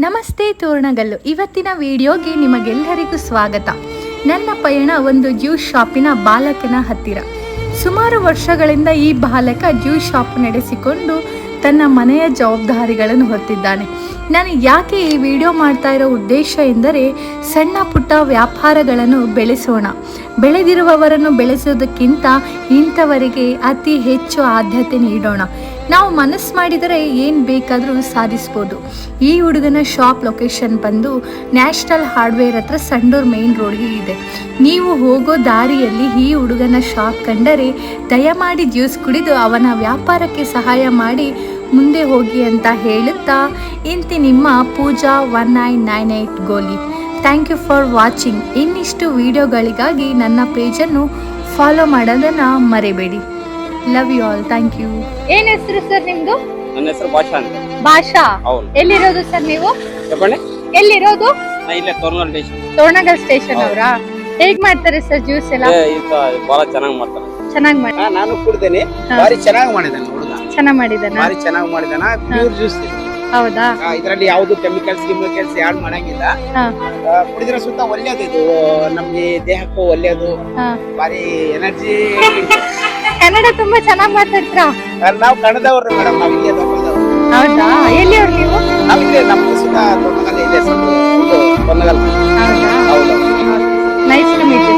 ನಮಸ್ತೆ ತೋರಣಗಲ್ಲು. ಇವತ್ತಿನ ವಿಡಿಯೋಗೆ ನಿಮಗೆಲ್ಲರಿಗೂ ಸ್ವಾಗತ. ನನ್ನ ಪಯಣ ಒಂದು ಜ್ಯೂಸ್ ಶಾಪಿನ ಬಾಲಕನ ಹತ್ತಿರ. ಸುಮಾರು ವರ್ಷಗಳಿಂದ ಈ ಬಾಲಕ ಜ್ಯೂಸ್ ಶಾಪ್ ನಡೆಸಿಕೊಂಡು ತನ್ನ ಮನೆಯ ಜವಾಬ್ದಾರಿಗಳನ್ನು ಹೊತ್ತಿದ್ದಾನೆ. ನಾನು ಯಾಕೆ ಈ ವಿಡಿಯೋ ಮಾಡ್ತಾ ಇರೋ ಉದ್ದೇಶ ಎಂದರೆ, ಸಣ್ಣ ಪುಟ್ಟ ವ್ಯಾಪಾರಗಳನ್ನು ಬೆಳೆಸೋಣ. ಬೆಳೆದಿರುವವರನ್ನು ಬೆಳೆಸೋದಕ್ಕಿಂತ ಇಂಥವರಿಗೆ ಅತಿ ಹೆಚ್ಚು ಆದ್ಯತೆ ನೀಡೋಣ. ನಾವು ಮನಸ್ಸು ಮಾಡಿದರೆ ಏನು ಬೇಕಾದರೂ ಸಾಧಿಸ್ಬೋದು. ಈ ಹುಡುಗನ ಶಾಪ್ ಲೊಕೇಶನ್ ಬಂದು ನ್ಯಾಷನಲ್ ಹಾರ್ಡ್ವೇರ್ ಹತ್ರ ಸಂಡೂರು ಮೇನ್ ರೋಡ್ಗೆ ಇದೆ. ನೀವು ಹೋಗೋ ದಾರಿಯಲ್ಲಿ ಈ ಹುಡುಗನ ಶಾಪ್ ಕಂಡರೆ ದಯಮಾಡಿ ಜ್ಯೂಸ್ ಕುಡಿದು ಅವನ ವ್ಯಾಪಾರಕ್ಕೆ ಸಹಾಯ ಮಾಡಿ ಮುಂದೆ ಹೋಗಿ ಅಂತ ಹೇಳುತ್ತಾ ಇಂತಿ ನಿಮ್ಮ ಪೂಜಾ 1998 ಗೋಲಿ. Thank you for watching. ಇನ್ನಿಷ್ಟು ವಿಡಿಯೋಗಳಿಗಾಗಿ ನನ್ನ ಪೇಜನ್ನು ಫಾಲೋ ಮಾಡೋದನ್ನು ಮರಿಬೇಡಿ. Love you all. Thank you. ಏನ್ ಹೆಸರು ಸರ್ ನಿಮ್ದು? ನನ್ನ ಹೆಸರು ಭಾಷಾ ಅಂತ. ಭಾಷಾ. ಹೌದು. ಎಲ್ಲಿರೋದು ಸರ್ ನೀವು? చెప్పండి. ಎಲ್ಲಿರೋದು? ಇಲ್ಲೇ ತೋರಣಗಲ್ ಸ್ಟೇಷನ್. ತೋರಣಗಲ್ ಸ್ಟೇಷನ್ ಅವರಾ? ಹೇಗ್ ಮಾಡ್ತಾರೆ ಸರ್ ಜ್ಯೂಸ್ ಎಲ್ಲ? ಬಹಳ ಚೆನ್ನಾಗಿ ಮಾಡ್ತಾರೆ. ಚೆನ್ನಾಗಿ ಮಾಡಿ. ನಾನು ಕುಡ್ದೇನೆ, ಬಾರಿ ಚೆನ್ನಾಗಿ ಮಾಡಿದಾನೆ ಹುಡುಗ. ಚೆನ್ನಾಗಿ ಮಾಡಿದಾನ? ಬಾರಿ ಚೆನ್ನಾಗಿ ಮಾಡಿದಾನ. ಪ್ಯೂರ್ ಜ್ಯೂಸ್ ಹೌದಾ? ಇದರಲ್ಲಿ ಯಾವ್ದು ಕೆಮಿಕಲ್ಸ್ ಯಾಡ್ ಮಾಡಂಗಿಲ್ಲ. ಕುಡಿದ್ರೆ ಸುತ್ತ ಒಳ್ಳೇದು, ಇದು ನಮ್ಗೆ ದೇಹಕ್ಕೂ ಒಳ್ಳೇದು. ಬಾರಿ ಎನರ್ಜಿ. ಕನ್ನಡ ತುಂಬಾ ಚೆನ್ನಾಗಿ ಮಾತಾಡ್ತೀರಾ? ನಾವು ಕನ್ನಡದವ್ರು ಮೇಡಮ್, ನಾವ್ ಇಲ್ಲೇ ಲೋಕಲ್ದವ್ರು. ಹೌದಾ? ಎಲ್ಲಿಯವ್ರು ನೀವು? ನಾವಿಲ್ಲೇ ನಮ್ಮ ಸುತ್ತ ತೋರಣಗಲ್ ಇದೆ. ತೋರಣಗಲ್. ಹೌದಾ? ಹೌದು. Nice to meet you.